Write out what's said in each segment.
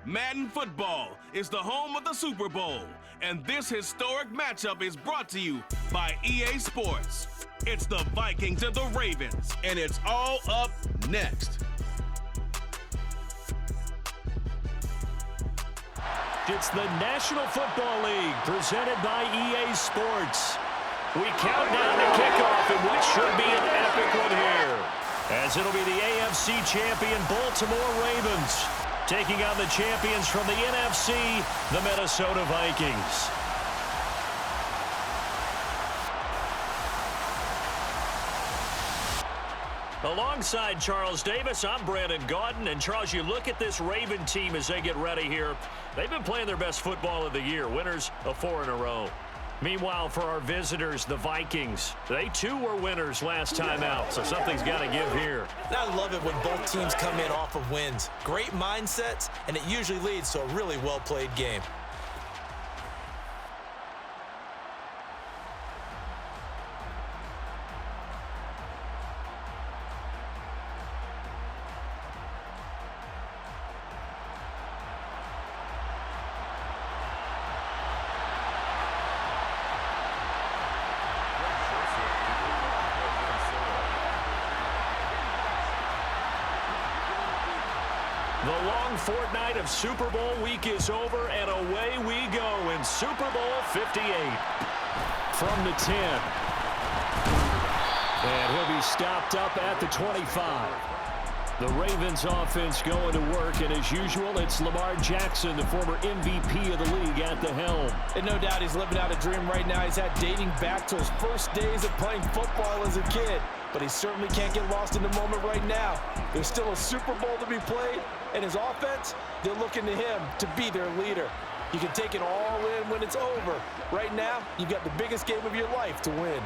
Madden Football is the home of the Super Bowl, and this historic matchup is brought to you by EA Sports. It's the Vikings and the Ravens, and it's all up next. It's the National Football League presented by EA Sports. We count down to kickoff in what should be an epic one here, as it'll be the AFC champion Baltimore Ravens taking on the champions from the NFC, the Minnesota Vikings. Alongside Charles Davis, I'm Brandon Gaudin. And Charles, you look at this Raven team as they get ready here. They've been playing their best football of the year, winners of 4 in a row. Meanwhile, for our visitors, the Vikings, they too were winners last time out, so something's got to give here. I love it when both teams come in off of wins. Great mindsets, and it usually leads to a really well-played game. The long fortnight of Super Bowl week is over, and away we go in Super Bowl 58. From the 10. And he'll be stopped up at the 25. The Ravens offense going to work, and as usual, it's Lamar Jackson, the former MVP of the league, at the helm. And no doubt he's living out a dream right now. He's had dating back to his first days of playing football as a kid. But he certainly can't get lost in the moment right now. There's still a Super Bowl to be played, and his offense, they're looking to him to be their leader. You can take it all in when it's over. Right now, you've got the biggest game of your life to win.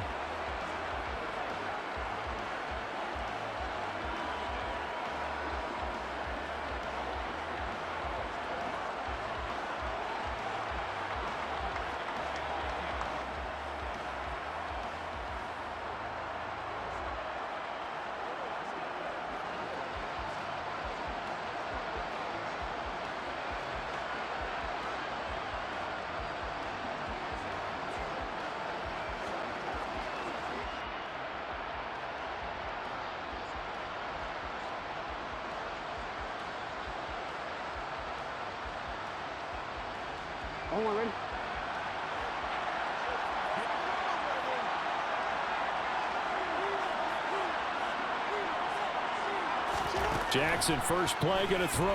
Jackson, first play, going to throw.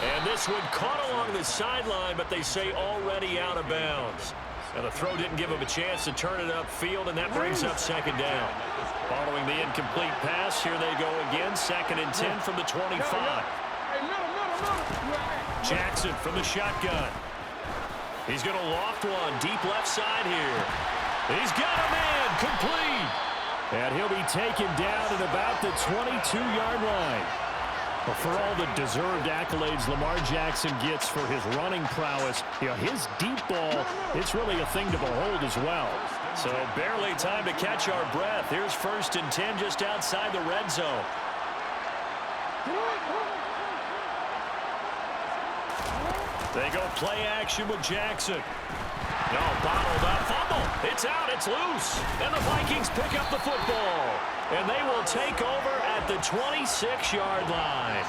And this one caught along the sideline, but they say already out of bounds. And the throw didn't give him a chance to turn it upfield, and that brings up second down. Following the incomplete pass, here they go again, 2nd and 10 from the 25. Jackson from the shotgun. He's going to loft one, deep left side here. He's got a man, complete. And he'll be taken down at about the 22-yard line. Well, for all the deserved accolades Lamar Jackson gets for his running prowess, you know, his deep ball, it's really a thing to behold as well. So barely time to catch our breath. Here's 1st and 10 just outside the red zone. They go play action with Jackson. No, bottled up, fumble. It's out, it's loose. And the Vikings pick up the football. And they will take over at the 26-yard line.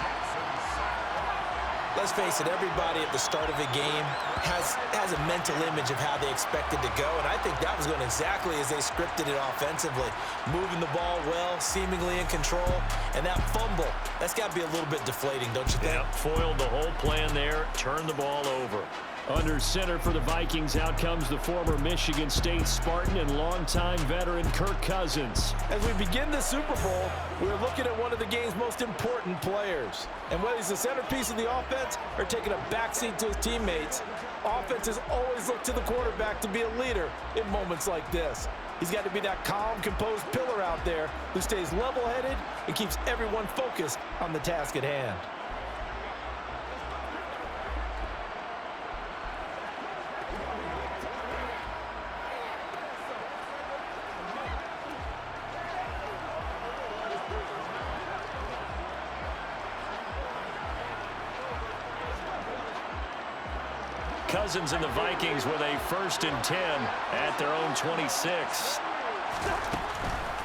Let's face it, everybody at the start of the game has a mental image of how they expect it to go, and I think that was going exactly as they scripted it offensively. Moving the ball well, seemingly in control, and that fumble, that's got to be a little bit deflating, don't you think? Yep, foiled the whole plan there, turned the ball over. Under center for the Vikings, out comes the former Michigan State Spartan and longtime veteran Kirk Cousins. As we begin the Super Bowl, we're looking at one of the game's most important players. And whether he's the centerpiece of the offense or taking a backseat to his teammates, offenses always look to the quarterback to be a leader in moments like this. He's got to be that calm, composed pillar out there who stays level-headed and keeps everyone focused on the task at hand. Cousins and the Vikings with a 1st and 10 at their own 26.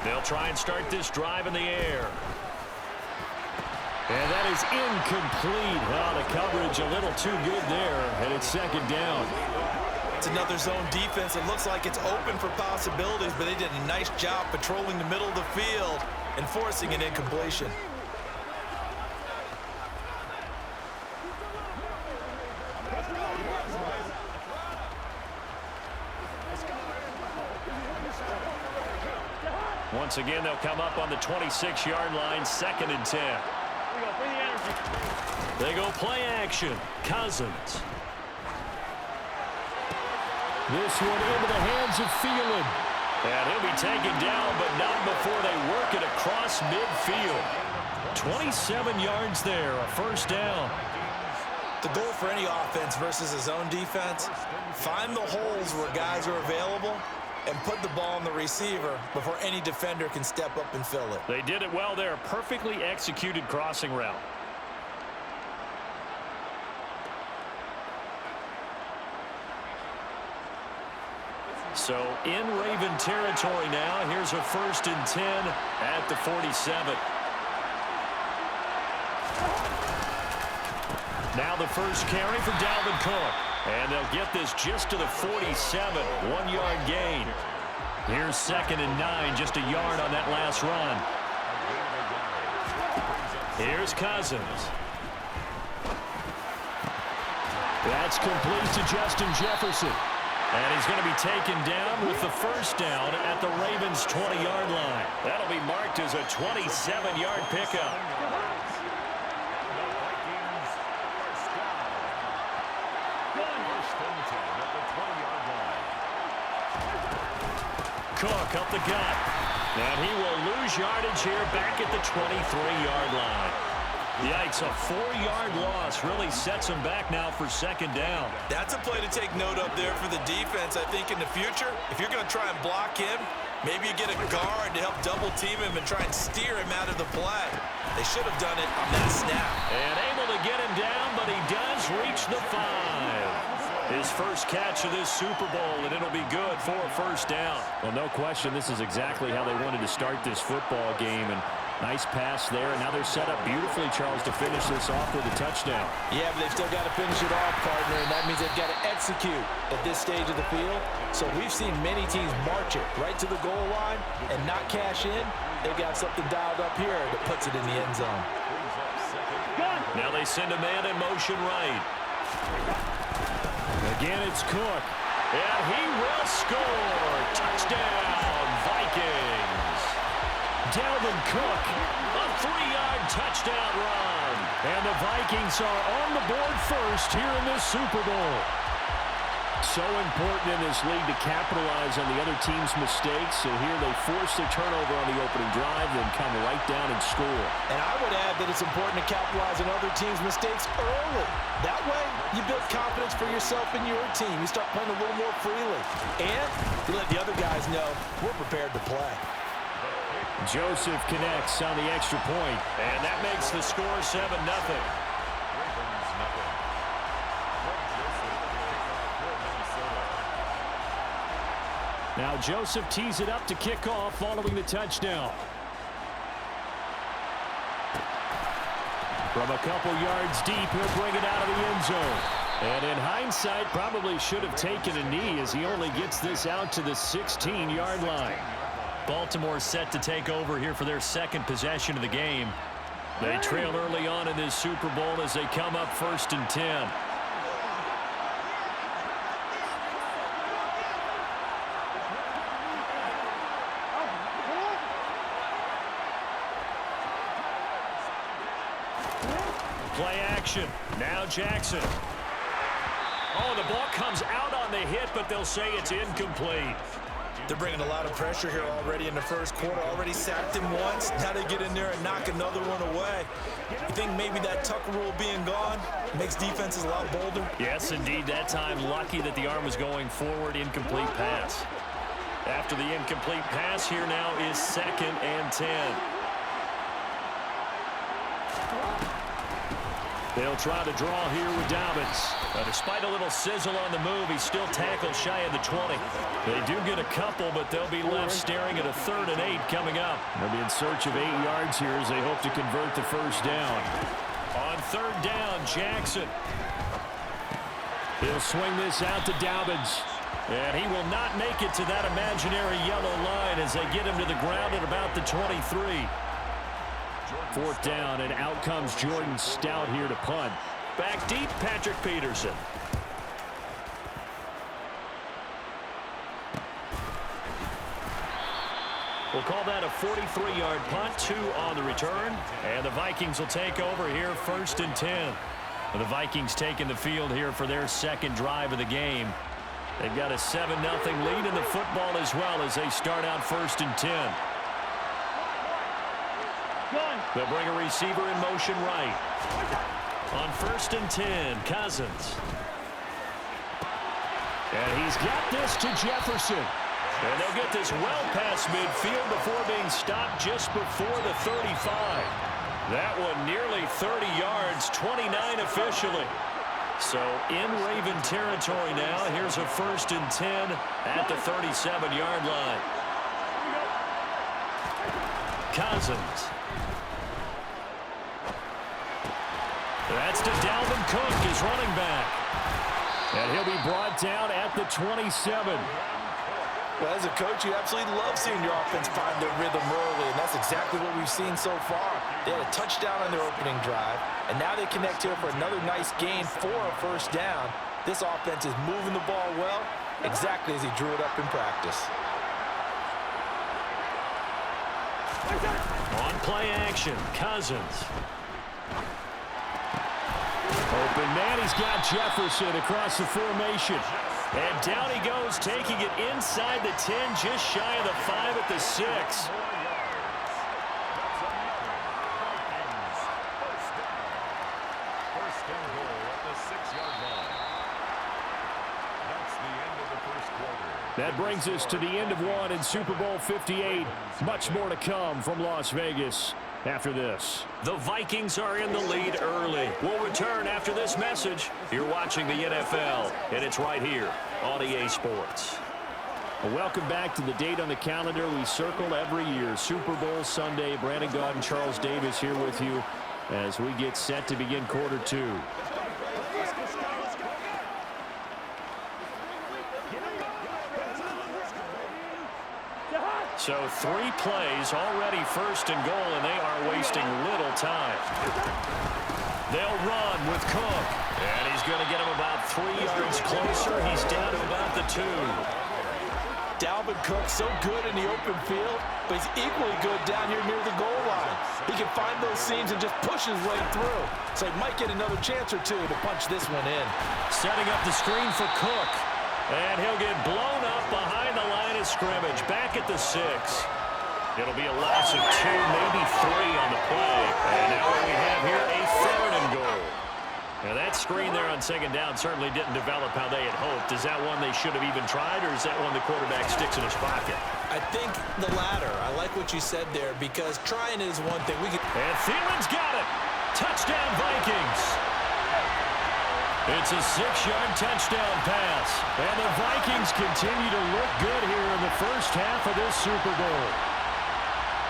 They'll try and start this drive in the air. And that is incomplete. Oh, the coverage a little too good there, and it's 2nd down. It's another zone defense. It looks like it's open for possibilities, but they did a nice job patrolling the middle of the field and forcing an incompletion. Once again, they'll come up on the 26-yard line, 2nd and 10. They go play action. Cousins. This one into the hands of Thielen. And he'll be taken down, but not before they work it across midfield. 27 yards there, a 1st down. The goal for any offense versus a zone defense, find the holes where guys are available and put the ball on the receiver before any defender can step up and fill it. They did it well there. Perfectly executed crossing route. So in Raven territory now. Here's a 1st and 10 at the 47. Now the first carry for Dalvin Cook. And they'll get this just to the 47. 1-yard gain. Here's 2nd and 9. Just a yard on that last run. Here's Cousins. That's complete to Justin Jefferson. And he's going to be taken down with the 1st down at the Ravens' 20-yard line. That'll be marked as a 27-yard pickup. Cook up the gut. And he will lose yardage here back at the 23-yard line. Yikes, a 4-yard loss really sets him back now for 2nd down. That's a play to take note of there for the defense. I think in the future, if you're going to try and block him, maybe you get a guard to help double team him and try and steer him out of the play. They should have done it on that snap. And able to get him down, but he does reach the 5. His first catch of this Super Bowl, and it'll be good for a 1st down. Well, no question, this is exactly how they wanted to start this football game. And nice pass there, and now they're set up beautifully, Charles, to finish this off with a touchdown. Yeah, but they've still got to finish it off, partner, and that means they've got to execute at this stage of the field. So we've seen many teams march it right to the goal line and not cash in. They've got something dialed up here that puts it in the end zone. Now they send a man in motion right. Again, it's Cook. And he will score. Touchdown, Vikings. Dalvin Cook, a 3-yard touchdown run. And the Vikings are on the board first here in this Super Bowl. So important in this league to capitalize on the other team's mistakes. So here they force the turnover on the opening drive, then come right down and score. And I would add that it's important to capitalize on other teams' mistakes early. That way, you build confidence for yourself and your team. You start playing a little more freely. And you let the other guys know we're prepared to play. Joseph connects on the extra point, and that makes the score 7-0. Now Joseph tees it up to kick off following the touchdown. From a couple yards deep, he'll bring it out of the end zone. And in hindsight, probably should have taken a knee as he only gets this out to the 16-yard line. Baltimore set to take over here for their 2nd possession of the game. They trail early on in this Super Bowl as they come up 1st and 10. Play action. Now Jackson. Oh, the ball comes out on the hit, but they'll say it's incomplete. They're bringing a lot of pressure here already in the first quarter. Already sacked him once. Now they get in there and knock another one away. You think maybe that Tucker rule being gone makes defenses a lot bolder? Yes, indeed. That time, lucky that the arm was going forward. Incomplete pass. After the incomplete pass, here now is 2nd and 10. They'll try to draw here with Dobbins. Despite a little sizzle on the move, he's still tackled shy of the 20. They do get a couple, but they'll be left staring at a 3rd and 8 coming up. They'll be in search of 8 yards here as they hope to convert the first down. On 3rd down, Jackson. He'll swing this out to Dobbins. And he will not make it to that imaginary yellow line as they get him to the ground at about the 23. 4th down, and out comes Jordan Stout here to punt. Back deep, Patrick Peterson. We'll call that a 43-yard punt, 2 on the return. And the Vikings will take over here 1st and 10. The Vikings taking the field here for their 2nd drive of the game. They've got a 7-0 lead in the football as well as they start out 1st and 10. They'll bring a receiver in motion right. On 1st and 10, Cousins. And he's got this to Jefferson. And they'll get this well past midfield before being stopped just before the 35. That one nearly 30 yards, 29 officially. So in Raven territory now. Here's a 1st and 10 at the 37-yard line. Cousins. That's to Dalvin Cook, his running back. And he'll be brought down at the 27. Well, as a coach, you absolutely love seeing your offense find their rhythm early, and that's exactly what we've seen so far. They had a touchdown on their opening drive, and now they connect here for another nice gain for a 1st down. This offense is moving the ball well, exactly as he drew it up in practice. On play action, Cousins. Open man, he's got Jefferson across the formation. And down he goes, taking it inside the 10, just shy of the 5 at the 6. That brings us to the end of one in Super Bowl 58. Much more to come from Las Vegas after this. The Vikings are in the lead early. We'll return after this message. You're watching the NFL, and it's right here on EA Sports. Welcome back to the date on the calendar we circle every year. Super Bowl Sunday. Brandon Gaudin, Charles Davis here with you as we get set to begin quarter 2. So 3 plays, already 1st and goal, and they are wasting little time. They'll run with Cook, and he's going to get him about 3 yards closer. He's down to about the 2. Dalvin Cook so good in the open field, but he's equally good down here near the goal line. He can find those seams and just push his way through. So he might get another chance or 2 to punch this one in. Setting up the screen for Cook. And he'll get blown up behind the line of scrimmage. Back at the 6. It'll be a loss of 2, maybe 3 on the play. And now what we have here, a 3rd and goal. Now that screen there on 2nd down certainly didn't develop how they had hoped. Is that one they should have even tried, or is that one the quarterback sticks in his pocket? I think the latter. I like what you said there, because trying is one thing. And Thielen's got it. Touchdown, Vikings. It's a 6-yard touchdown pass. And the Vikings continue to look good here in the first half of this Super Bowl.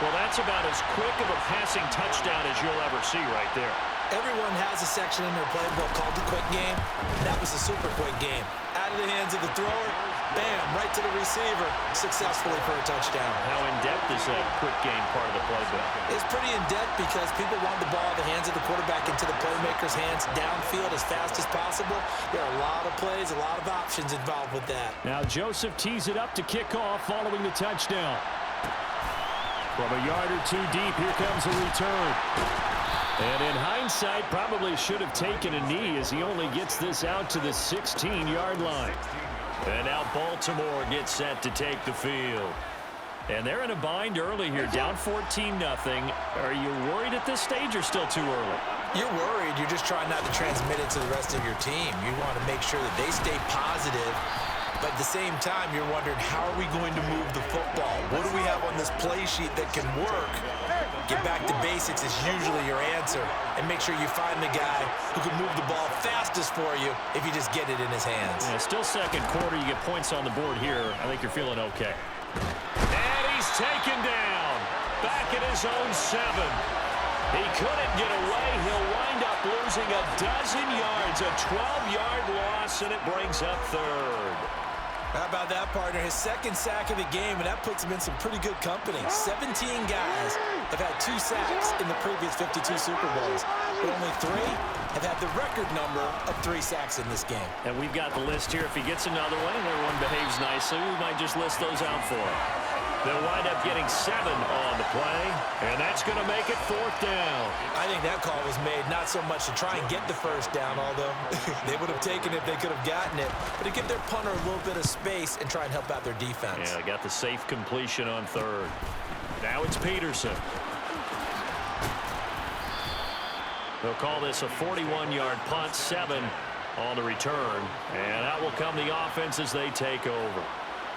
Well, that's about as quick of a passing touchdown as you'll ever see right there. Everyone has a section in their playbook called the quick game. That was a super quick game. Out of the hands of the thrower, bam, right to the receiver, successfully for a touchdown. How in-depth is that quick game part of the playbook? It's pretty in-depth because people want the ball in the hands of the quarterback into the playmaker's hands downfield as fast as possible. There are a lot of plays, a lot of options involved with that. Now Joseph tees it up to kick off following the touchdown. From a yard or 2 deep, here comes a return. And in hindsight, probably should have taken a knee as he only gets this out to the 16-yard line. And now Baltimore gets set to take the field. And they're in a bind early here, down 14-0. Are you worried at this stage or still too early? You're worried. You're just trying not to transmit it to the rest of your team. You want to make sure that they stay positive But at the same time, you're wondering, how are we going to move the football? What do we have on this play sheet that can work? Get back to basics is usually your answer. And make sure you find the guy who can move the ball fastest for you if you just get it in his hands. Yeah, still second quarter. You get points on the board here. I think you're feeling okay. And he's taken down. Back at his own 7. He couldn't get away. He'll wind up losing a dozen yards. A 12-yard loss, and it brings up third. How about that, partner? His second sack of the game, and that puts him in some pretty good company. 17 guys have had 2 sacks in the previous 52 Super Bowls, but only 3 have had the record number of 3 sacks in this game. And we've got the list here. If he gets another one and everyone behaves nicely, we might just list those out for him. They'll wind up getting 7 on the play, and that's going to make it 4th down. I think that call was made not so much to try and get the first down, although they would have taken it if they could have gotten it, but to give their punter a little bit of space and try and help out their defense. Yeah, they got the safe completion on 3rd. Now it's Peterson. They'll call this a 41-yard punt, 7 on the return, and out will come the offense as they take over.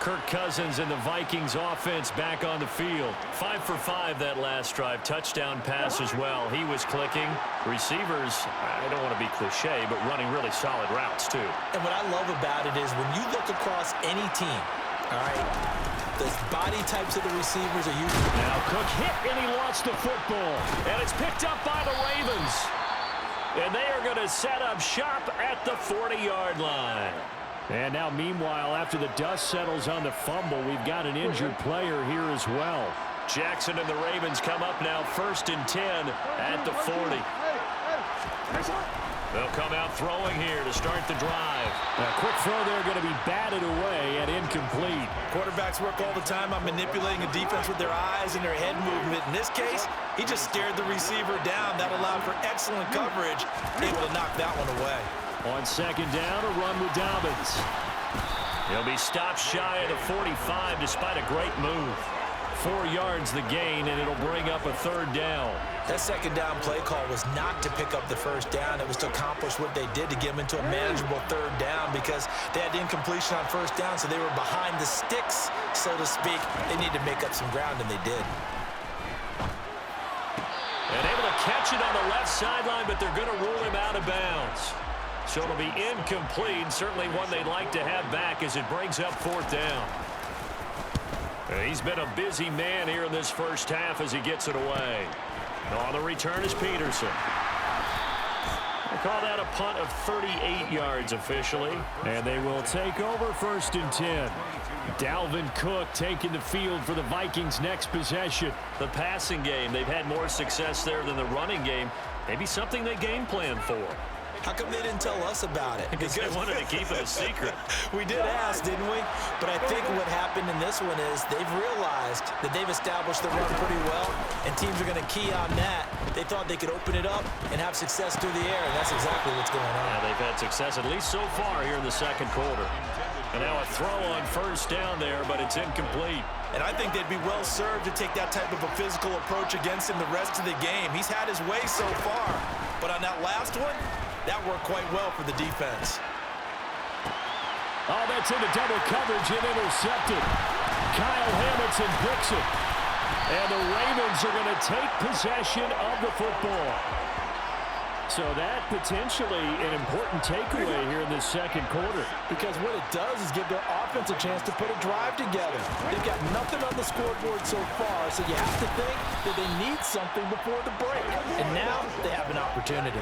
Kirk Cousins and the Vikings offense back on the field. 5 for 5 that last drive. Touchdown pass as well. He was clicking. Receivers, I don't want to be cliche, but running really solid routes too. And what I love about it is when you look across any team, all right, the body types of the receivers are usually... Now Cook hit and he lost the football. And it's picked up by the Ravens. And they are going to set up shop at the 40-yard line. And now, meanwhile, after the dust settles on the fumble, we've got an injured player here as well. Jackson and the Ravens come up now 1st and 10 at the 40. They'll come out throwing here to start the drive. A quick throw there going to be batted away and incomplete. Quarterbacks work all the time on manipulating a defense with their eyes and their head movement. In this case, he just stared the receiver down. That allowed for excellent coverage, able to knock that one away. On 2nd down, a run with Dobbins. He'll be stopped shy of the 45 despite a great move. 4 yards the gain, and it'll bring up a 3rd down. That 2nd down play call was not to pick up the 1st down. It was to accomplish what they did to get them into a manageable 3rd down because they had incompletion on 1st down, so they were behind the sticks, so to speak. They needed to make up some ground, and they did. And able to catch it on the left sideline, but they're going to rule him out of bounds. So it'll be incomplete, certainly one they'd like to have back as it brings up 4th down. And he's been a busy man here in this first half as he gets it away. On the return is Peterson. They call that a punt of 38 yards officially. And they will take over 1st and 10. Dalvin Cook taking the field for the Vikings' next possession. The passing game, they've had more success there than the running game. Maybe something they game plan for. How come they didn't tell us about it? Because they wanted to keep it a secret. We did ask, didn't we? But I think what happened in this one is they've realized that they've established the run pretty well, and teams are going to key on that. They thought they could open it up and have success through the air, and that's exactly what's going on. Yeah, they've had success at least so far here in the 2nd quarter. And now a throw on 1st down there, but it's incomplete. And I think they'd be well served to take that type of a physical approach against him the rest of the game. He's had his way so far, but on that last one, that worked quite well for the defense. Oh, that's into double coverage and intercepted. Kyle Hamilton picks it. And the Ravens are going to take possession of the football. So that potentially an important takeaway here in this 2nd quarter. Because what it does is give their offense a chance to put a drive together. They've got nothing on the scoreboard so far, so you have to think that they need something before the break. And now they have an opportunity.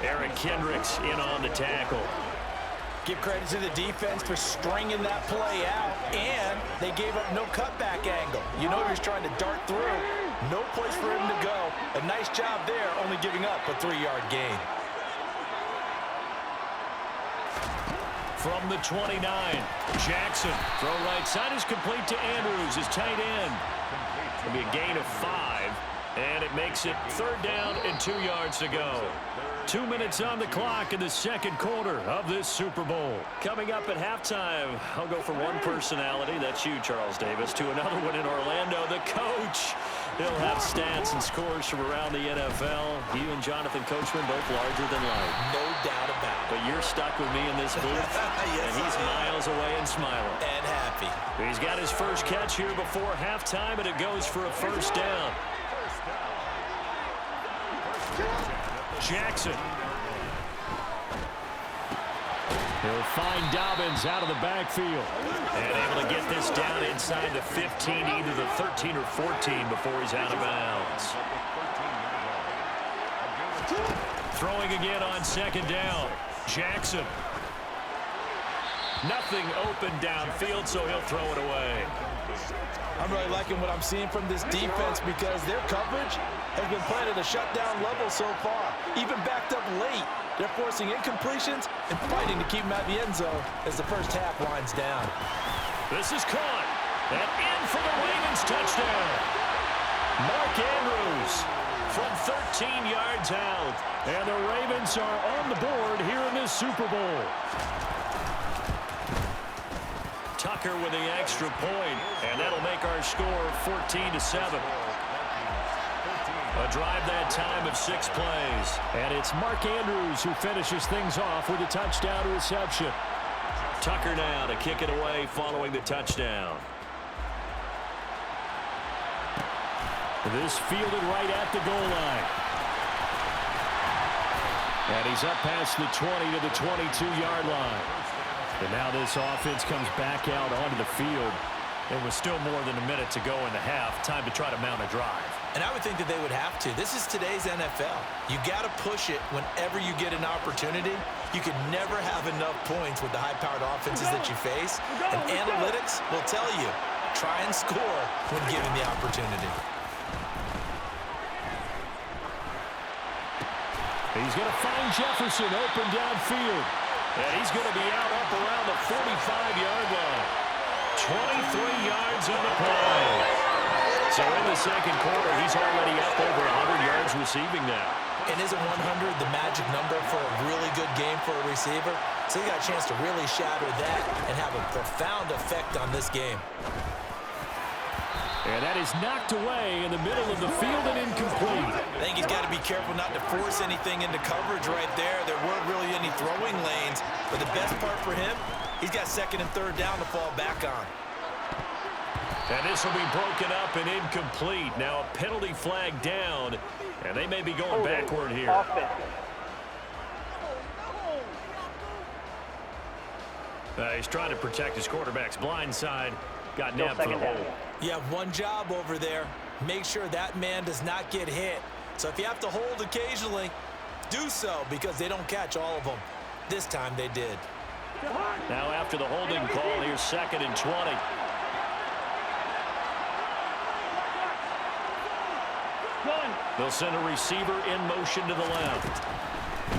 Eric Kendricks in on the tackle. Give credit to the defense for stringing that play out, and they gave up no cutback angle. You know he was trying to dart through. No place for him to go. A nice job there, only giving up a 3-yard gain. From the 29, Jackson. Throw right side is complete to Andrews, his tight end. It'll be a gain of 5, and it makes it 3rd down and 2 yards to go. 2 minutes on the clock in the 2nd quarter of this Super Bowl. Coming up at halftime, I'll go from one personality, that's you, Charles Davis, to another one in Orlando, the coach. He'll have stats and scores from around the NFL. You and Jonathan Coachman both larger than life. No doubt about it. But you're stuck with me in this booth, Yes, and he's miles away and smiling. And happy. He's got his first catch here before halftime, and it goes for a first down. Jackson. He'll find Dobbins out of the backfield. And able to get this down inside the 15, either the 13 or 14 before he's out of bounds. Throwing again on second down. Jackson. Nothing open downfield, so he'll throw it away. I'm really liking what I'm seeing from this defense because their coverage has been playing at a shutdown level so far. Even backed up late, they're forcing incompletions and fighting to keep them out of the end zone as the first half winds down. This is caught. And in for the Ravens touchdown. Mark Andrews from 13 yards out. And the Ravens are on the board here in this Super Bowl. Tucker with the extra point, and that'll make our score 14-7. A drive that time of 6 plays. And it's Mark Andrews who finishes things off with a touchdown reception. Tucker now to kick it away following the touchdown. This fielded right at the goal line. And he's up past the 20 to the 22-yard line. And now this offense comes back out onto the field. It was still more than a minute to go in the half. Time to try to mount a drive. And I would think that they would have to. This is today's NFL. You got to push it whenever you get an opportunity. You can never have enough points with the high-powered offenses that you face. And analytics will tell you, try and score when given the opportunity. He's going to find Jefferson open downfield. And he's going to be out up around the 45-yard line. 23 yards on the play. So in the second quarter, he's already up over 100 yards receiving now. And isn't 100 the magic number for a really good game for a receiver? So he got a chance to really shatter that and have a profound effect on this game. And that is knocked away in the middle of the field and incomplete. I think he's got to be careful not to force anything into coverage right there. There weren't really any throwing lanes. But the best part for him, he's got second and third down to fall back on. And this will be broken up and incomplete. Now a penalty flag down, and they may be going backward here. He's trying to protect his quarterback's blind side. Got nabbed for the hole. You have one job over there. Make sure that man does not get hit. So if you have to hold occasionally, do so because they don't catch all of them. This time they did. Now after the holding call, here's 2nd and 20. They'll send a receiver in motion to the left.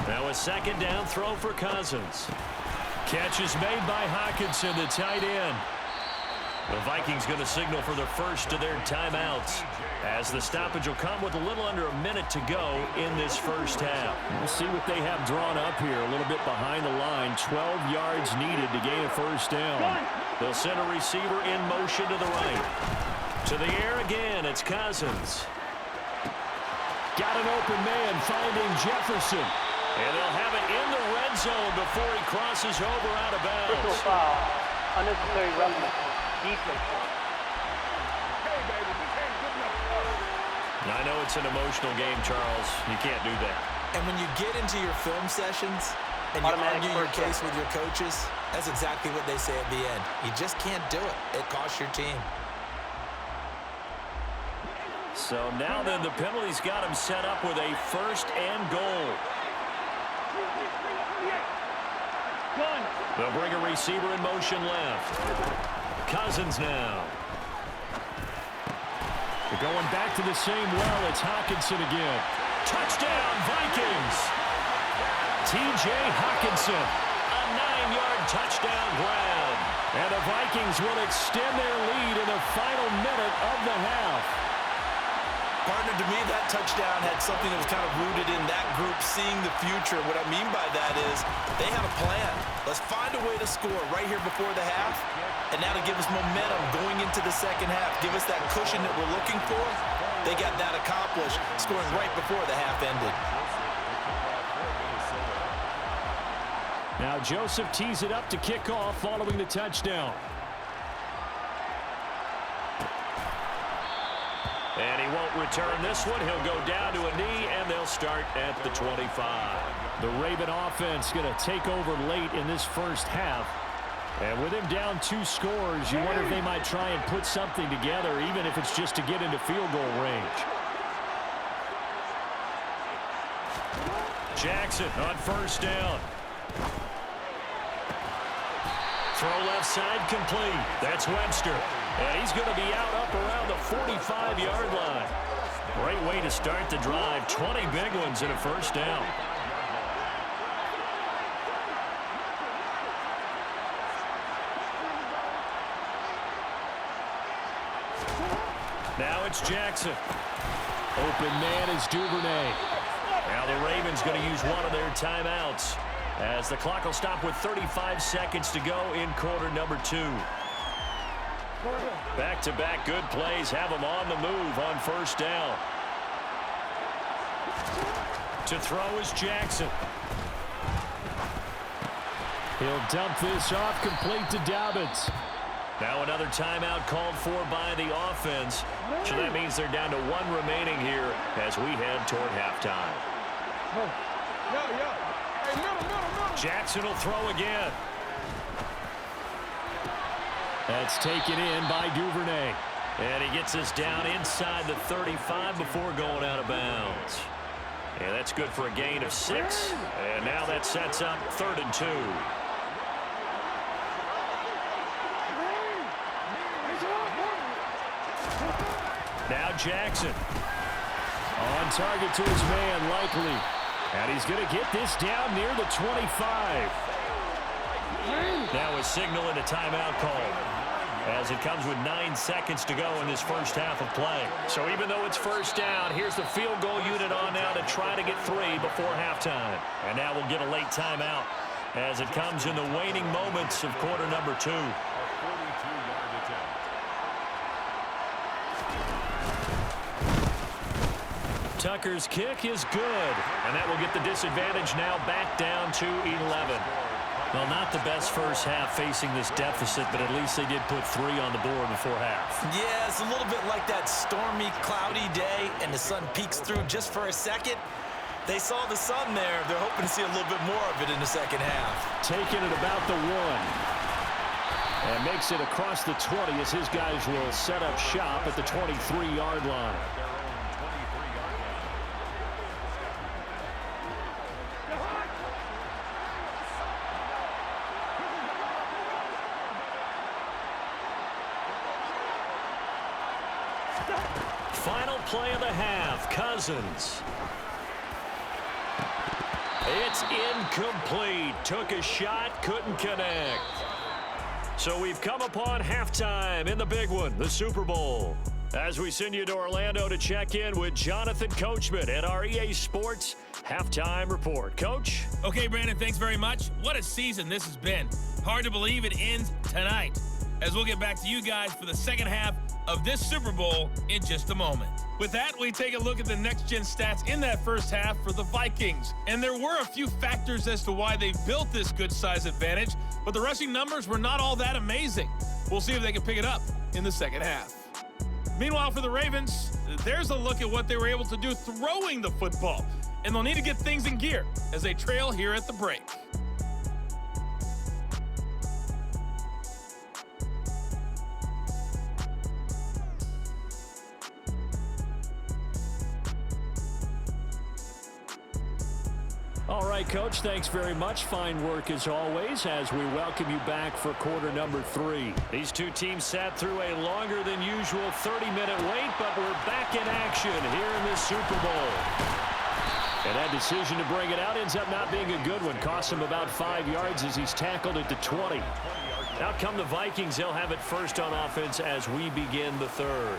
Now a 2nd down throw for Cousins. Catch is made by Hockenson, the tight end. The Vikings going to signal for the first of their timeouts as the stoppage will come with a little under a minute to go in this first half. We'll see what they have drawn up here a little bit behind the line. 12 yards needed to gain a first down. They'll send a receiver in motion to the right. To the air again, it's Cousins. Got an open man finding Jefferson. And they'll have it in the red zone before he crosses over out of bounds. Personal foul. Unnecessary roughness. Defense. I know it's an emotional game, Charles. You can't do that. And when you get into your film sessions and you argue your case with your coaches, that's exactly what they say at the end. You just can't do it. It costs your team. So now then the penalty's got him set up with a 1st and goal. They'll bring a receiver in motion left. Cousins now. They're going back to the same well. It's Hockenson again. Touchdown, Vikings. T.J. Hockenson. A 9-yard touchdown grab. And the Vikings will extend their lead in the final minute of the half. Partner, to me, that touchdown had something that was kind of rooted in that group seeing the future. What I mean by that is they had a plan. Let's find a way to score right here before the half, and now to give us momentum going into the second half, give us that cushion that we're looking for. They got that accomplished, scoring right before the half ended. Now Joseph tees it up to kick off following the touchdown. And he won't return this one. He'll go down to a knee, and they'll start at the 25. The Raven offense going to take over late in this first half. And with him down 2 scores, you wonder if they might try and put something together, even if it's just to get into field goal range. Jackson on first down. Throw left side complete. That's Webster. And he's going to be out up around the 45-yard line. Great way to start the drive. 20 big ones in a first down. Now it's Jackson. Open man is Duvernay. Now the Ravens going to use one of their timeouts as the clock will stop with 35 seconds to go in quarter number 2. Back-to-back good plays have them on the move on first down. To throw is Jackson. He'll dump this off complete to Dobbins. Now another timeout called for by the offense. So that means they're down to 1 remaining here as we head toward halftime. Jackson will throw again. That's taken in by Duvernay. And he gets us down inside the 35 before going out of bounds. And that's good for a gain of 6. And now that sets up 3rd and 2. Now Jackson. On target to his man, Likely. And he's going to get this down near the 25. Now a signal and a timeout call as it comes with 9 seconds to go in this first half of play. So even though it's first down, here's the field goal unit on now to try to get 3 before halftime. And now we'll get a late timeout as it comes in the waning moments of quarter number 2. Tucker's kick is good, and that will get the disadvantage now back down to 11. Well, not the best first half facing this deficit, but at least they did put 3 on the board before half. Yeah, it's a little bit like that stormy, cloudy day, and the sun peeks through just for a second. They saw the sun there. They're hoping to see a little bit more of it in the second half. Taking it about the 1. And makes it across the 20 as his guys will set up shop at the 23-yard line. Final play of the half, Cousins. It's incomplete. Took a shot, couldn't connect. So we've come upon halftime in the big one, the Super Bowl. As we send you to Orlando to check in with Jonathan Coachman at our EA Sports Halftime Report. Coach? Okay, Brandon, thanks very much. What a season this has been. Hard to believe it ends tonight, as we'll get back to you guys for the second half of this Super Bowl in just a moment. With that, we take a look at the next-gen stats in that first half for the Vikings. And there were a few factors as to why they built this good size advantage, but the rushing numbers were not all that amazing. We'll see if they can pick it up in the second half. Meanwhile, for the Ravens, there's a look at what they were able to do throwing the football. And they'll need to get things in gear as they trail here at the break. All right, Coach, thanks very much. Fine work as always as we welcome you back for quarter number 3. These two teams sat through a longer than usual 30-minute wait, but we're back in action here in this Super Bowl. And that decision to bring it out ends up not being a good one. Cost him about 5 yards as he's tackled at the 20. Out come the Vikings. They'll have it first on offense as we begin the third.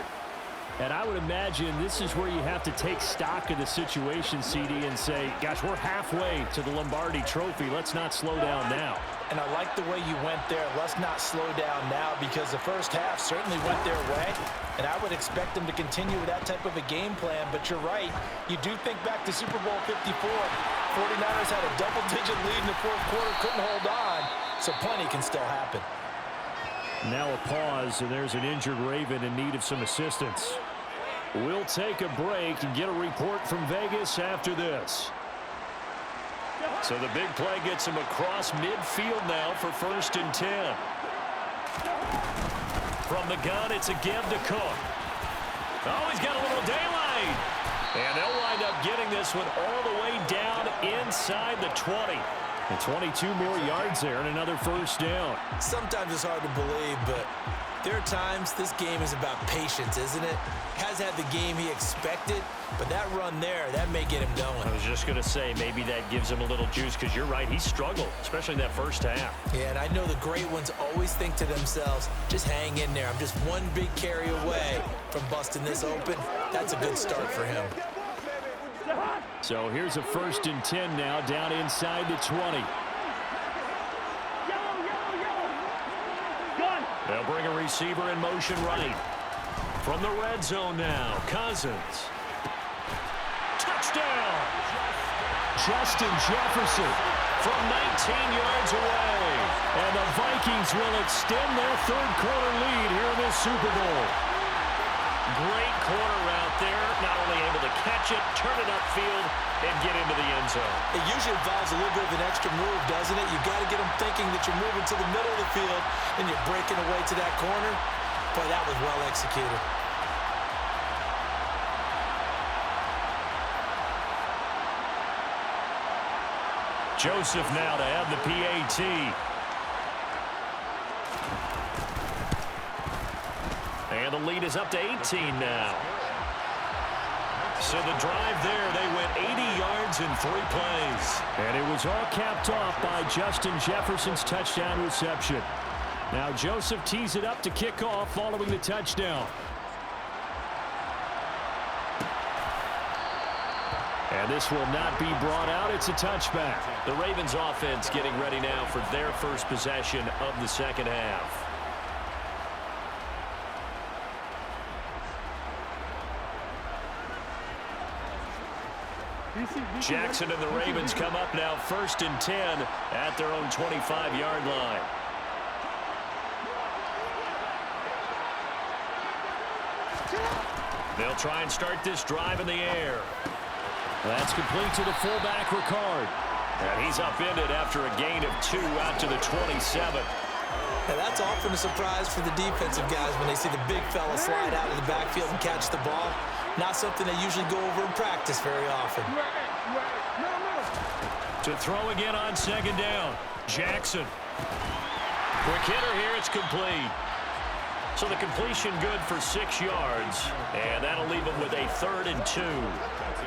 And I would imagine this is where you have to take stock of the situation, CD, and say, gosh, we're halfway to the Lombardi Trophy. Let's not slow down now. And I like the way you went there. Let's not slow down now, because the first half certainly went their way. And I would expect them to continue with that type of a game plan. But you're right. You do think back to Super Bowl 54. 49ers had a double-digit lead in the fourth quarter, couldn't hold on. So plenty can still happen. Now a pause, and there's an injured Raven in need of some assistance. We'll take a break and get a report from Vegas after this. So the big play gets him across midfield now for 1st and 10. From the gun, it's a give to Cook. Oh, he's got a little daylight. And they'll wind up getting this one all the way down inside the 20. And 22 more yards there and another 1st down. Sometimes it's hard to believe, but there are times this game is about patience, isn't it? Has had the game he expected, but that run there, that may get him going. I was just going to say, maybe that gives him a little juice, because you're right, he struggled, especially in that first half. Yeah, and I know the great ones always think to themselves, just hang in there. I'm just one big carry away from busting this open. That's a good start for him. So here's a 1st and 10 now, down inside the 20. They'll bring a receiver in motion right. From the red zone now, Cousins. Touchdown! Justin Jefferson from 19 yards away. And the Vikings will extend their 3rd quarter lead here in this Super Bowl. Great corner route there. Not only able to catch it, turn it upfield, and get into the end zone. It usually involves a little bit of an extra move, doesn't it? You've got to get them thinking that you're moving to the middle of the field and you're breaking away to that corner. Boy, that was well executed. Joseph now to have the PAT. And the lead is up to 18 now. So the drive there, they went 80 yards in 3 plays. And it was all capped off by Justin Jefferson's touchdown reception. Now Joseph tees it up to kick off following the touchdown. And this will not be brought out. It's a touchback. The Ravens offense getting ready now for their first possession of the second half. Jackson and the Ravens come up now 1st and 10 at their own 25-yard line. They'll try and start this drive in the air. That's complete to the fullback, Ricard. And he's upended after a gain of 2 out to the 27. Now that's often a surprise for the defensive guys when they see the big fella slide out of the backfield and catch the ball. Not something they usually go over in practice very often. To throw again on 2nd down. Jackson. Quick hitter here. It's complete. So the completion good for 6 yards. And that'll leave him with a 3rd and 2.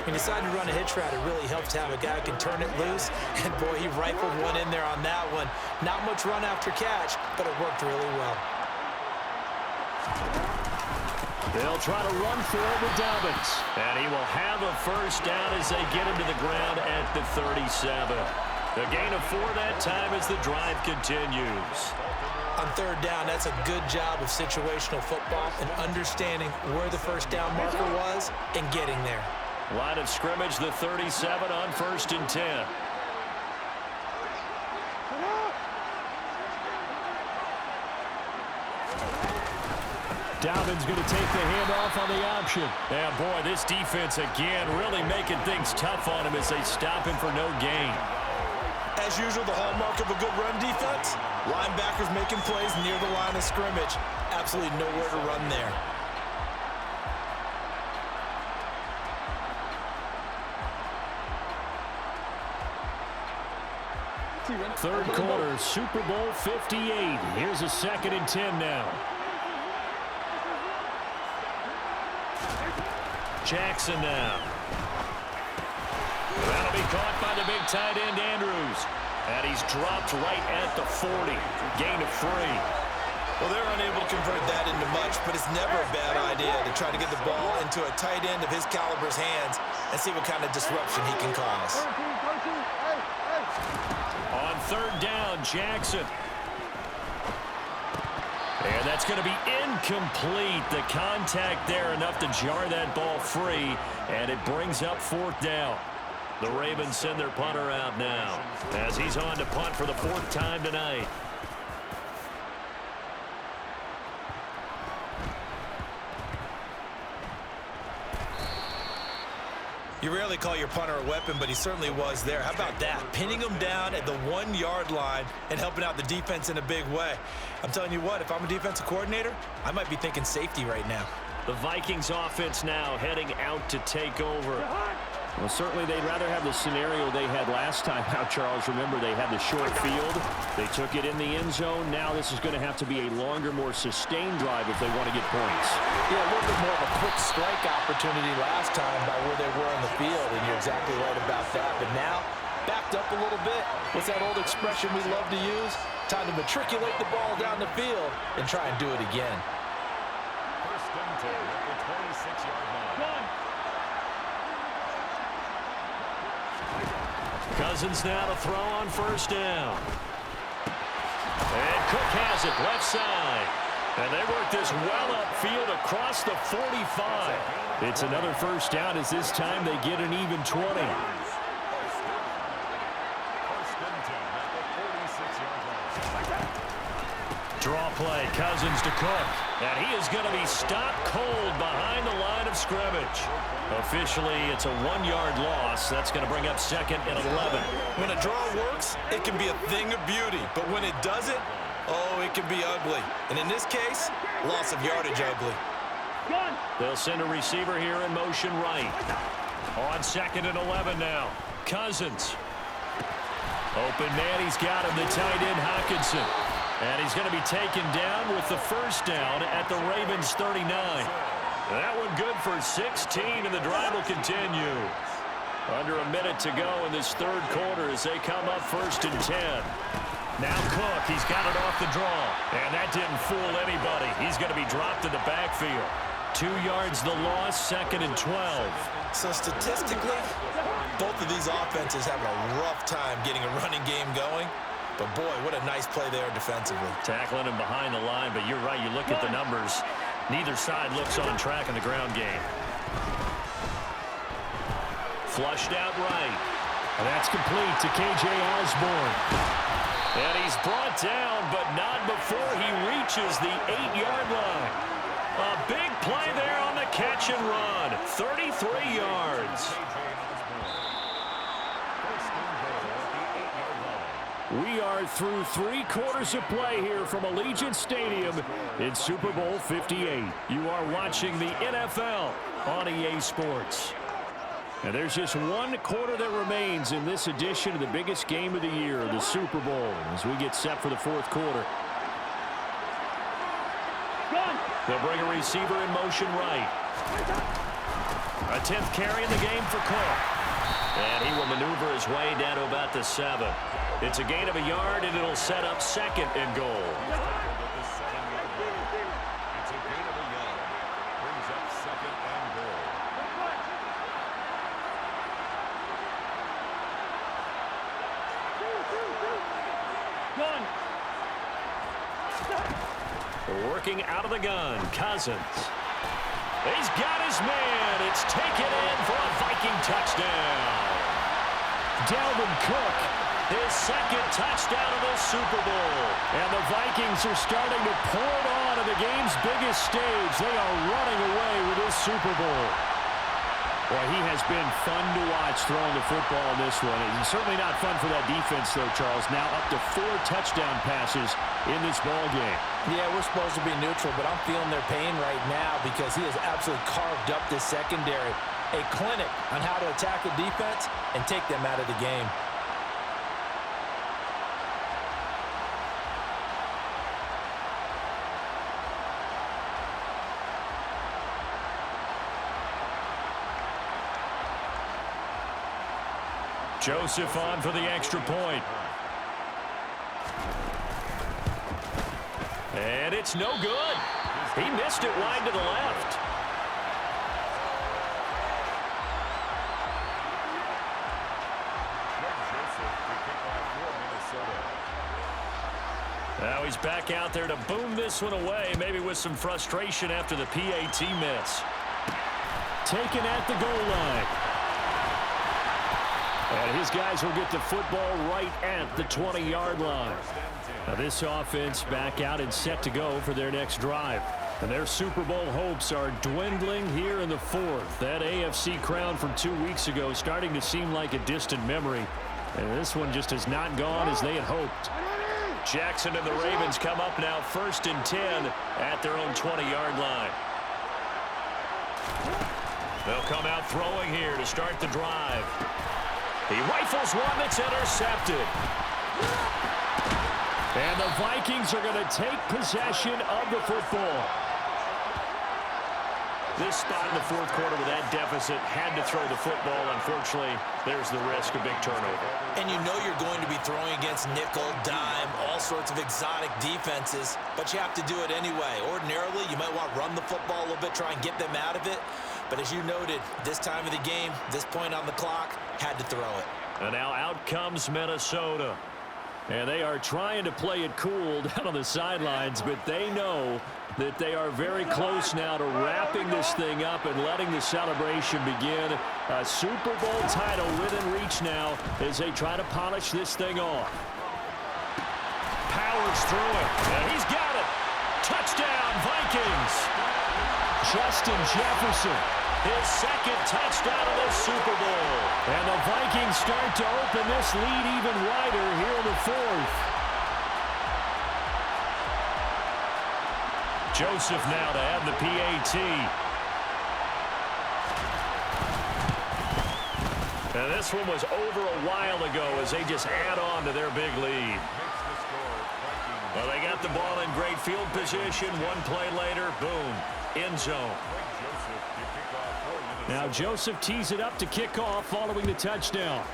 When you decide to run a hitch route, it really helps to have a guy who can turn it loose. And, boy, he rifled one in there on that one. Not much run after catch, but it worked really well. They'll try to run for it with Dobbins. And he will have a 1st down as they get him to the ground at the 37. The gain of 4 that time as the drive continues. On 3rd down, that's a good job of situational football and understanding where the 1st down marker was and getting there. Line of scrimmage, the 37 on 1st and 10. Dobbins going to take the handoff on the option. Yeah, boy, this defense again really making things tough on him as they stop him for no gain. As usual, the hallmark of a good run defense, linebackers making plays near the line of scrimmage. Absolutely nowhere to run there. Third quarter, Super Bowl 58. Here's a 2nd and 10 now. Jackson now. That'll be caught by the big tight end, Andrews. And he's dropped right at the 40. Gain of 3. Well, they're unable to convert that into much, but it's never a bad idea to try to get the ball into a tight end of his caliber's hands and see what kind of disruption he can cause. On third down, Jackson. And that's going to be incomplete. The contact there enough to jar that ball free, and it brings up fourth down. The Ravens send their punter out now as he's on to punt for the fourth time tonight. You rarely call your punter a weapon, but he certainly was there. How about that? Pinning him down at the 1-yard line and helping out the defense in a big way. I'm telling you what, if I'm a defensive coordinator, I might be thinking safety right now. The Vikings offense now heading out to take over. Well, certainly they'd rather have the scenario they had last time out, Charles. Remember, they had the short field. They took it in the end zone. Now this is going to have to be a longer, more sustained drive if they want to get points. Yeah, a little bit more of a quick strike opportunity last time by where they were on the field, and you're exactly right about that. But now, backed up a little bit. What's that old expression we love to use? Time to matriculate the ball down the field and try and do it again. First and 10 at the 26-yard line. Cousins now to throw on first down. And Cook has it left side. And they work this well upfield across the 45. It's another first down as this time they get an even 20. First and 10 at the 46-yard line. Draw play, Cousins to Cook. And he is going to be stopped cold behind the line of scrimmage. Officially, it's a 1-yard loss. That's going to bring up second and 11. When a draw works, it can be a thing of beauty. But when it doesn't, oh, it can be ugly. And in this case, loss of yardage ugly. They'll send a receiver here in motion right. On second and 11 now. Cousins. Open man, he's got him, the tight end Hockenson. And he's going to be taken down with the first down at the Ravens 39. That one good for 16, and the drive will continue. Under a minute to go in this third quarter as they come up first and 10. Now Cook, he's got it off the draw. And that didn't fool anybody. He's going to be dropped in the backfield. 2 yards the loss, second and 12. So statistically, both of these offenses have a rough time getting a running game going. But boy, what a nice play there defensively. Tackling him behind the line, but you're right, you look at the numbers. Neither side looks on track in the ground game. Flushed out right. And that's complete to K.J. Osborne. And he's brought down, but not before he reaches the 8-yard line. A big play there on the catch and run. 33 yards. We are through 3 quarters of play here from Allegiant Stadium in Super Bowl 58. You are watching the NFL on EA Sports. And there's just 1 quarter that remains in this edition of the biggest game of the year, the Super Bowl, as we get set for the 4th quarter. They'll bring a receiver in motion right. A 10th carry in the game for Cook. And he will maneuver his way down to about the 7. It's a gain of a yard, and it'll set up second and goal. It's a gain of a yard. Brings up second and goal. Working out of the gun, Cousins. He's got his man. It's taken in for a Viking touchdown. Dalvin Cook, his second touchdown of the Super Bowl. And the Vikings are starting to pour it on at the game's biggest stage. They are running away with this Super Bowl. Well, he has been fun to watch throwing the football in this one. It's certainly not fun for that defense, though, Charles. Now up to 4 touchdown passes in this ball game. Yeah, we're supposed to be neutral, but I'm feeling their pain right now because he has absolutely carved up this secondary. A clinic on how to attack the defense and take them out of the game. Joseph on for the extra point. And it's no good. He missed it wide to the left. Now he's back out there to boom this one away, maybe with some frustration after the PAT miss. Taken at the goal line. And his guys will get the football right at the 20-yard line. Now this offense back out and set to go for their next drive. And their Super Bowl hopes are dwindling here in the fourth. That AFC crown from 2 weeks ago starting to seem like a distant memory. And this one just has not gone as they had hoped. Jackson and the Ravens come up now 1st and 10 at their own 20-yard line. They'll come out throwing here to start the drive. He rifles one that's intercepted. And the Vikings are going to take possession of the football. This spot in the fourth quarter with that deficit had to throw the football. Unfortunately, there's the risk of big turnover. And you know you're going to be throwing against nickel, dime, all sorts of exotic defenses, but you have to do it anyway. Ordinarily, you might want to run the football a little bit, try and get them out of it. But as you noted, this time of the game, this point on the clock, had to throw it. And now out comes Minnesota. And they are trying to play it cool down on the sidelines, but they know that they are very close now to wrapping this thing up and letting the celebration begin. A Super Bowl title within reach now as they try to polish this thing off. Powers through it. And he's got it. Touchdown, Vikings. Justin Jefferson. His second touchdown of the Super Bowl. And the Vikings start to open this lead even wider here in the fourth. Joseph now to add the PAT. And this one was over a while ago as they just add on to their big lead. Well, they got the ball in great field position. One play later, boom, end zone. Now Joseph tees it up to kick off following the touchdown.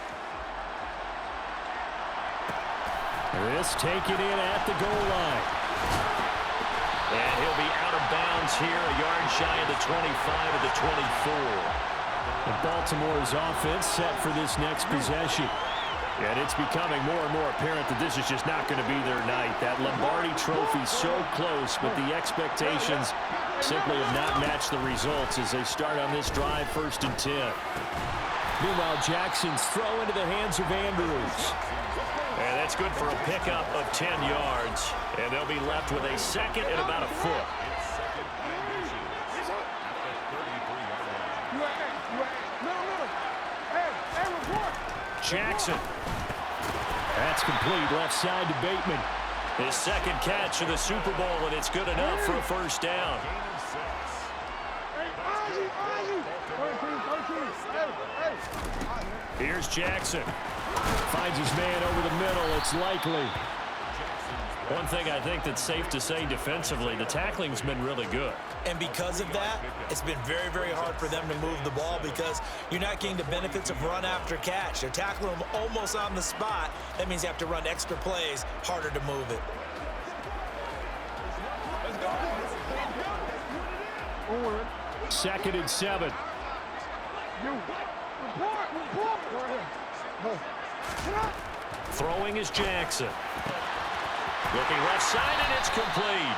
This taken in at the goal line. And he'll be out of bounds here, a yard shy of the 25 of the 24. And Baltimore's offense set for this next possession. And it's becoming more and more apparent that this is just not going to be their night. That Lombardi trophy so close, but the expectations simply have not matched the results as they start on this drive 1st and 10. Meanwhile, Jackson's throw into the hands of Andrews. And that's good for a pickup of 10 yards. And they'll be left with a second and about a foot. Jackson. That's complete left side to Bateman. His second catch of the Super Bowl, and it's good enough for a first down. Here's Jackson. Finds his man over the middle. It's likely. One thing I think that's safe to say defensively, the tackling's been really good. And because of that, it's been very, very hard for them to move the ball because you're not getting the benefits of run after catch. They're tackling them almost on the spot. That means you have to run extra plays, harder to move it. Second and 7. Throwing is Jackson. Looking left side, and it's complete.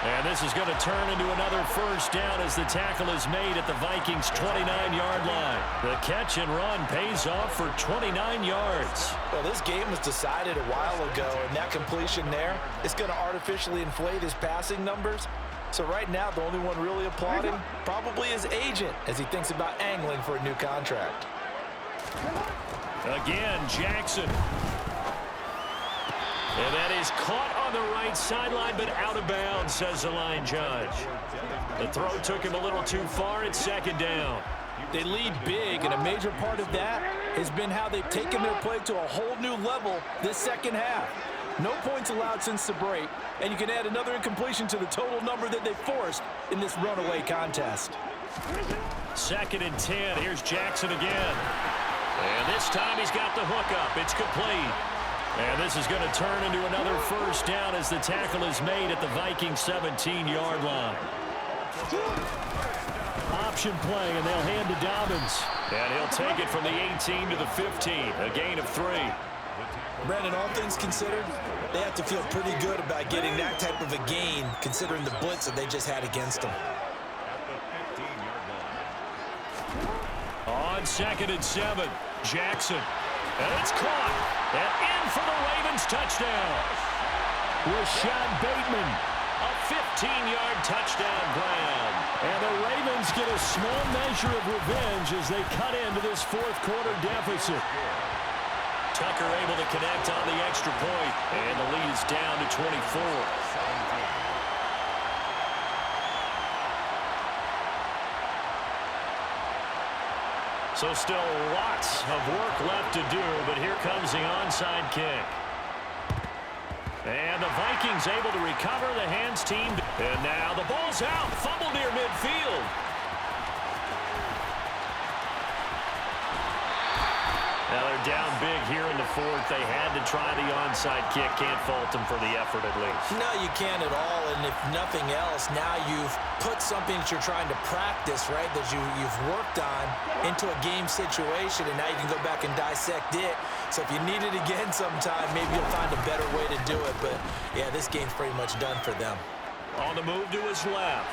And this is going to turn into another first down as the tackle is made at the Vikings' 29-yard line. The catch and run pays off for 29 yards. Well, this game was decided a while ago, and that completion there is going to artificially inflate his passing numbers. So right now, the only one really applauding probably his agent as he thinks about angling for a new contract. Again, Jackson. And that is caught on the right sideline, but out of bounds, says the line judge. The throw took him a little too far. It's second down. They lead big, and a major part of that has been how they've taken their play to a whole new level this second half. No points allowed since the break, and you can add another incompletion to the total number that they forced in this runaway contest. Second and 10. Here's Jackson again. And this time he's got the hookup. It's complete. And this is going to turn into another first down as the tackle is made at the Vikings 17-yard line. Option play, and they'll hand to Dobbins. And he'll take it from the 18 to the 15, a gain of 3. Brandon, all things considered, they have to feel pretty good about getting that type of a gain, considering the blitz that they just had against them. On 2nd and 7, Jackson. And it's caught. And in for the Ravens touchdown. Rashad Bateman, a 15-yard touchdown grab. And the Ravens get a small measure of revenge as they cut into this fourth-quarter deficit. Tucker able to connect on the extra point, and the lead is down to 24. So still lots of work left to do, but here comes the onside kick. And the Vikings able to recover, the hands team. And now the ball's out, fumble near midfield. Now they're down big here in the fourth. They had to try the onside kick. Can't fault them for the effort at least. No, you can't at all. And if nothing else, now you've put something that you're trying to practice, right, that you've worked on into a game situation, and now you can go back and dissect it. So if you need it again sometime, maybe you'll find a better way to do it. But, yeah, this game's pretty much done for them. On the move to his left.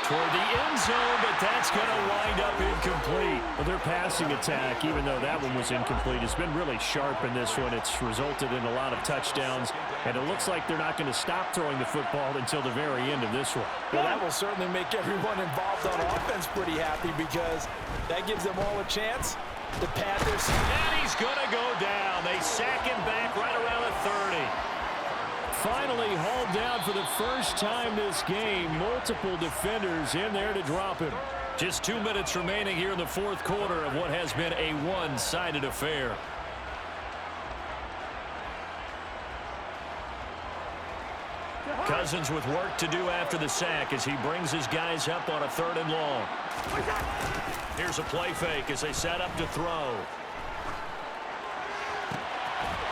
Toward the end zone, but that's going to wind up incomplete. Well, their passing attack, even though that one was incomplete, has been really sharp in this one. It's resulted in a lot of touchdowns, and it looks like they're not going to stop throwing the football until the very end of this one. Well, that will certainly make everyone involved on offense pretty happy because that gives them all a chance to pad their... And he's going to go down. They sack him back right around the 30. Finally hauled down for the first time this game. Multiple defenders in there to drop him. Just 2 minutes remaining here in the fourth quarter of what has been a one-sided affair. Cousins with work to do after the sack as he brings his guys up on a 3rd and long. Here's a play fake as they set up to throw.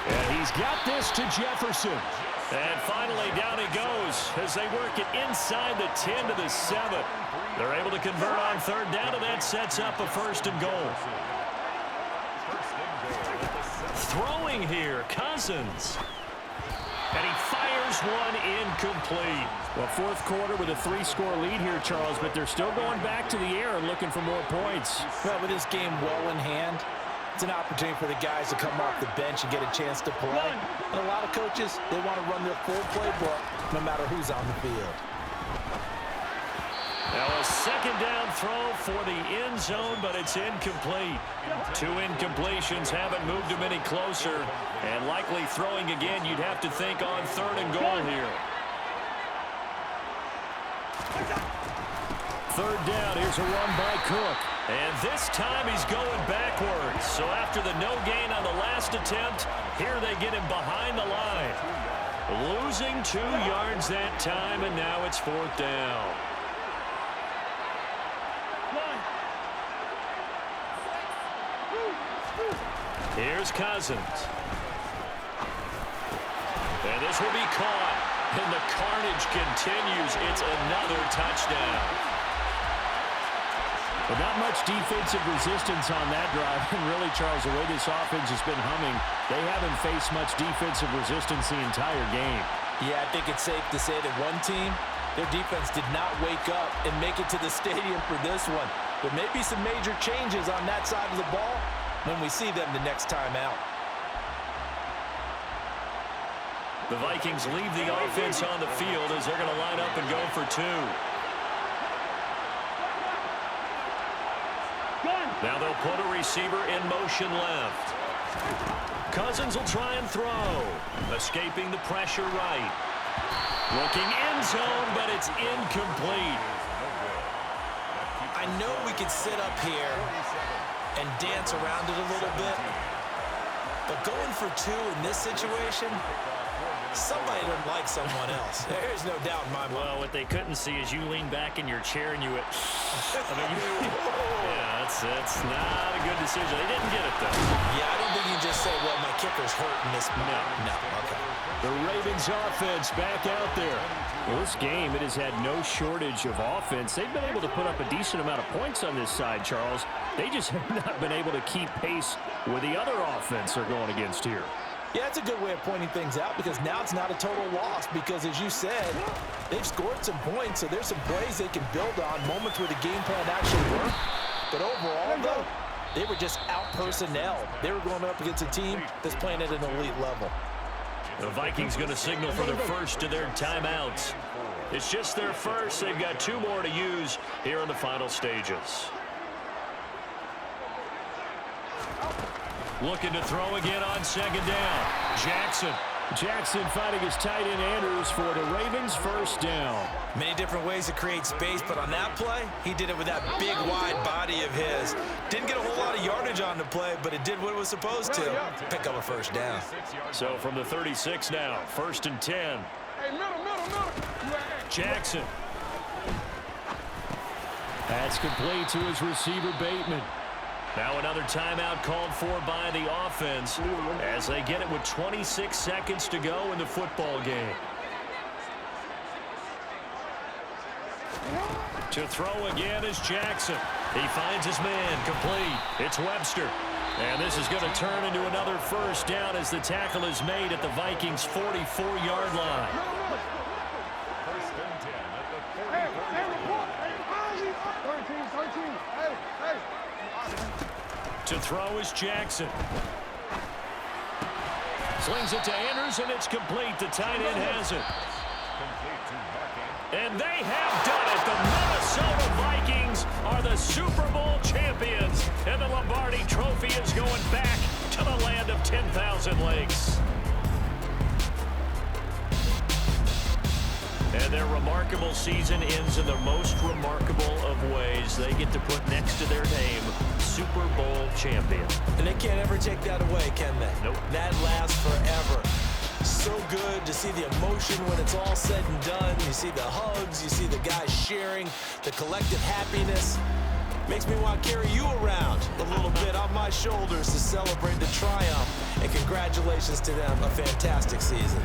And he's got this to Jefferson. And finally, down he goes as they work it inside the 10 to the 7. They're able to convert on 3rd down, and that sets up a 1st and goal. Throwing here, Cousins. And he fires one incomplete. Well, fourth quarter with a 3-score lead here, Charles, but they're still going back to the air and looking for more points. Well, with this game well in hand, it's an opportunity for the guys to come off the bench and get a chance to play. And a lot of coaches, they want to run their full playbook no matter who's on the field. Now a 2nd down throw for the end zone, but it's incomplete. 2 incompletions haven't moved him any closer. And likely throwing again, you'd have to think on 3rd and goal here. 3rd down, here's a run by Cook. And this time he's going backwards. So after the no gain on the last attempt, here they get him behind the line. Losing 2 yards that time, and now it's 4th down. Here's Cousins. And this will be caught. And the carnage continues. It's another touchdown. But not much defensive resistance on that drive. And really, Charles, the way this offense has been humming, they haven't faced much defensive resistance the entire game. Yeah, I think it's safe to say that one team, their defense did not wake up and make it to the stadium for this one. There may be some major changes on that side of the ball when we see them the next time out. The Vikings leave the offense on the field as they're going to line up and go for 2. Now they'll put a receiver in motion left. Cousins will try and throw. Escaping the pressure right. Looking end zone, but it's incomplete. I know we could sit up here and dance around it a little bit, but going for 2 in this situation, Somebody doesn't like someone else. There's no doubt in my mind. Well, what they couldn't see is you lean back in your chair and you went, yeah, that's not a good decision. They didn't get it, though. Yeah, I don't think you can just say, well, my kicker's hurt in this spot. No, okay. The Ravens offense back out there. Well, this game, it has had no shortage of offense. They've been able to put up a decent amount of points on this side, Charles. They just have not been able to keep pace with the other offense they're going against here. Yeah, that's a good way of pointing things out because now it's not a total loss because, as you said, they've scored some points, so there's some plays they can build on, moments where the game plan actually worked. But overall, though, they were just out-personnel. They were going up against a team that's playing at an elite level. The Vikings going to signal for the first of their timeouts. It's just their first. They've got 2 more to use here in the final stages. Looking to throw again on second down. Jackson fighting his tight end Andrews for the Ravens' first down. Many different ways to create space, but on that play, he did it with that big, wide body of his. Didn't get a whole lot of yardage on the play, but it did what it was supposed to. Pick up a first down. So from the 36 now, 1st and 10. Jackson. That's complete to his receiver, Bateman. Now another timeout called for by the offense as they get it with 26 seconds to go in the football game. To throw again is Jackson. He finds his man complete. It's Webster. And this is going to turn into another first down as the tackle is made at the Vikings' 44-yard line. First and 10 at the 40. To throw is Jackson. Slings it to Andrews, and it's complete. The tight end has it. And they have done it. The Minnesota Vikings are the Super Bowl champions. And the Lombardi Trophy is going back to the land of 10,000 lakes. And their remarkable season ends in the most remarkable of ways. They get to put next to their name, Super Bowl champion. And they can't ever take that away, can they? Nope. That lasts forever. So good to see the emotion when it's all said and done. You see the hugs, you see the guys sharing, the collective happiness. Makes me want to carry you around a little bit on my shoulders to celebrate the triumph. And congratulations to them, a fantastic season.